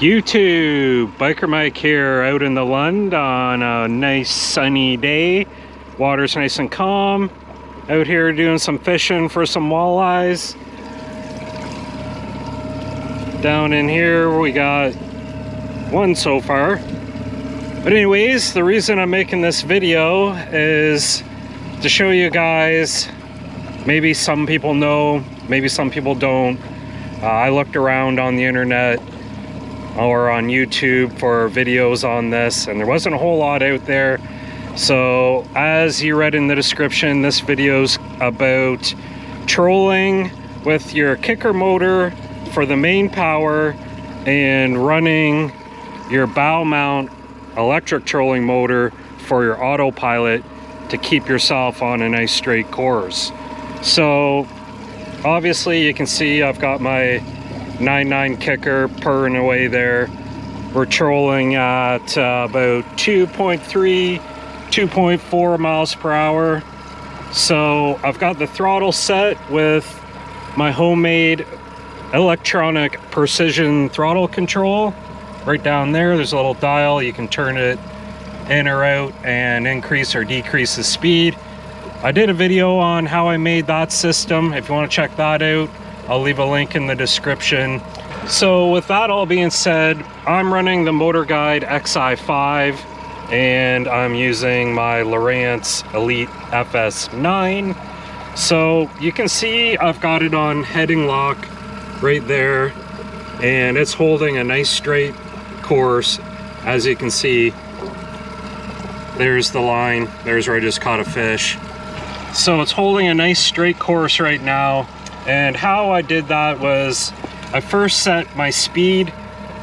YouTube, Biker Mike here out in the Lund on a nice sunny day. Water's nice and calm. Out here doing some fishing for some walleyes. Down in here we got one so far. But anyways, the reason I'm making this video is to show you guys, maybe some people know, maybe some people don't. I looked around on the internet or on YouTube for videos on this, and there wasn't a whole lot out there. So as you read in the description, this video's about trolling with your kicker motor for the main power and running your bow mount electric trolling motor for your autopilot to keep yourself on a nice straight course. So obviously you can see I've got my 9.9 kicker purring away there. We're trolling at about 2.3, 2.4 miles per hour. So I've got the throttle set with my homemade electronic precision throttle control. Right down there, there's a little dial. You can turn it in or out and increase or decrease the speed. I did a video on how I made that system. If you want to check that out, I'll leave a link in the description. So with that all being said, I'm running the Motorguide Xi5 and I'm using my Lowrance Elite FS9. So you can see I've got it on heading lock right there, and it's holding a nice straight course. As you can see, there's the line, there's where I just caught a fish. So it's holding a nice straight course right now. And how I did that was I first set my speed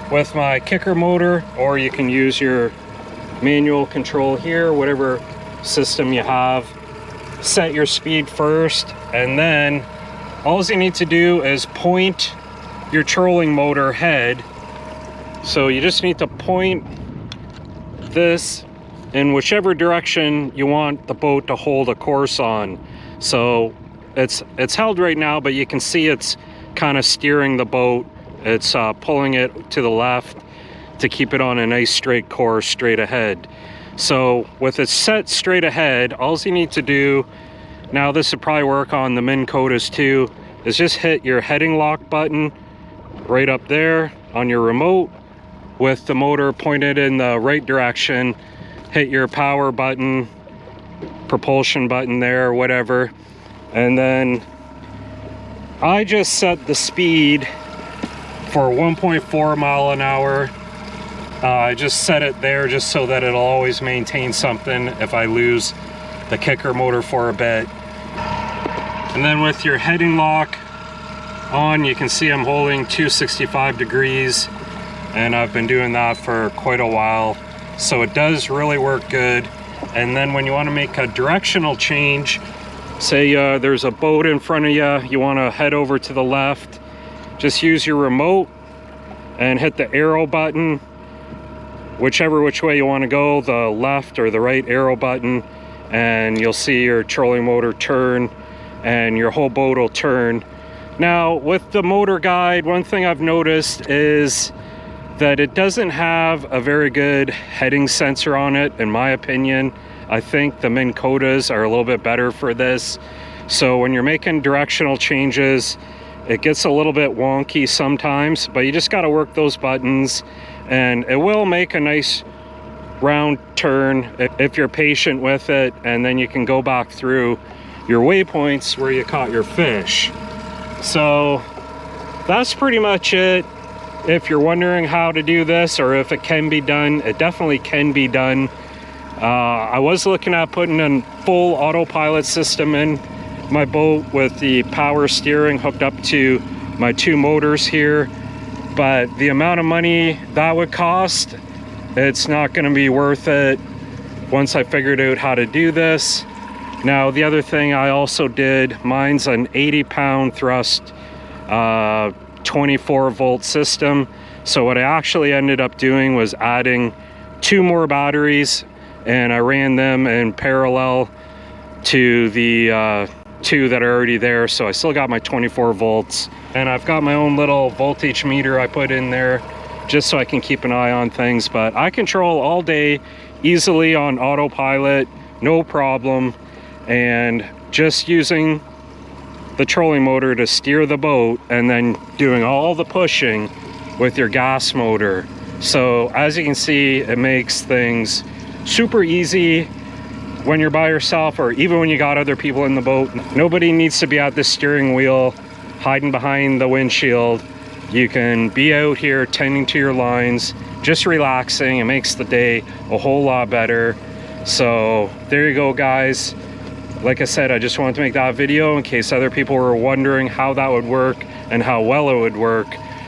with my kicker motor, or you can use your manual control here, whatever system you have. Set your speed first, and then all you need to do is point your trolling motor head. So you just need to point this in whichever direction you want the boat to hold a course on. So it's held right now, but you can see it's kind of steering the boat. It's pulling it to the left to keep it on a nice straight course straight ahead. So with it set straight ahead, all you need to do, now this would probably work on the Minn Kotas too, is just hit your heading lock button right up there on your remote with the motor pointed in the right direction. Hit your power button, propulsion button there, whatever. And then I just set the speed for 1.4 mile an hour. I just set it there just so that it'll always maintain something if I lose the kicker motor for a bit. And then with your heading lock on, you can see I'm holding 265 degrees, and I've been doing that for quite a while. So it does really work good. And then when you want to make a directional change, say there's a boat in front of you, you want to head over to the left, just use your remote and hit the arrow button, which way you want to go, the left or the right arrow button, and you'll see your trolling motor turn and your whole boat will turn. Now with the Motorguide, one thing I've noticed is that it doesn't have a very good heading sensor on it, in my opinion. I think the Minn Kotas are a little bit better for this. So when you're making directional changes, it gets a little bit wonky sometimes, but you just got to work those buttons and it will make a nice round turn if you're patient with it, and then you can go back through your waypoints where you caught your fish. So that's pretty much it. If you're wondering how to do this or if it can be done, it definitely can be done. I was looking at putting a full autopilot system in my boat with the power steering hooked up to my two motors here, but the amount of money that would cost, it's not going to be worth it once I figured out how to do this. Now the other thing I also did, mine's an 80-pound thrust 24 volt system. So what I actually ended up doing was adding 2 more batteries, and I ran them in parallel to the 2 that are already there. So I still got my 24 volts, and I've got my own little voltage meter I put in there just so I can keep an eye on things. But I control all day easily on autopilot, no problem, and just using the trolling motor to steer the boat and then doing all the pushing with your gas motor. So as you can see, it makes things super easy when you're by yourself, or even when you got other people in the boat. Nobody needs to be at the steering wheel hiding behind the windshield. You can be out here tending to your lines, just relaxing. It makes the day a whole lot better. So there you go, guys. Like I said, I just wanted to make that video in case other people were wondering how that would work and how well it would work.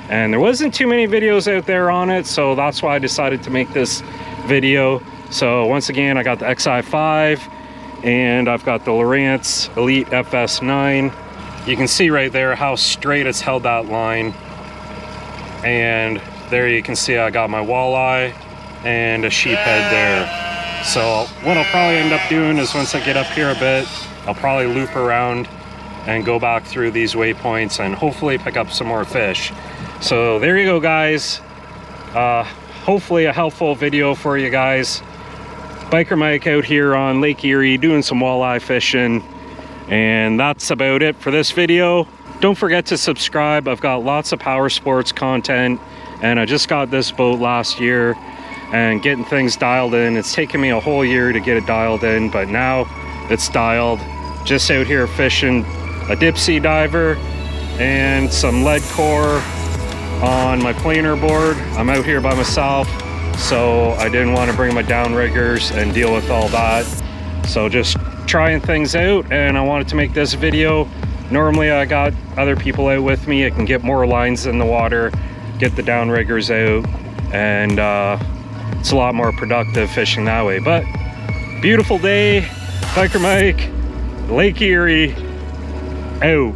And there wasn't too many videos out there on it, so that's why I decided to make this video. So once again, I got the Xi5 and I've got the Lowrance Elite FS9. You can see right there how straight it's held that line. And there you can see I got my walleye and a sheephead there. So what I'll probably end up doing is once I get up here a bit, I'll probably loop around and go back through these waypoints and hopefully pick up some more fish. So there you go, guys. Hopefully a helpful video for you guys. Biker Mike out here on Lake Erie doing some walleye fishing, and that's about it for this video. Don't forget to subscribe. I've got lots of power sports content, and I just got this boat last year and getting things dialed in. It's taken me a whole year to get it dialed in, but now it's dialed. Just out here fishing a dip sea diver and some lead core on my planer board. I'm out here by myself, so I didn't want to bring my downriggers and deal with all that. So just trying things out, and I wanted to make this video. Normally I got other people out with me. I can get more lines in the water, get the downriggers out, and it's a lot more productive fishing that way. But beautiful day, Biker Mike, Lake Erie, out.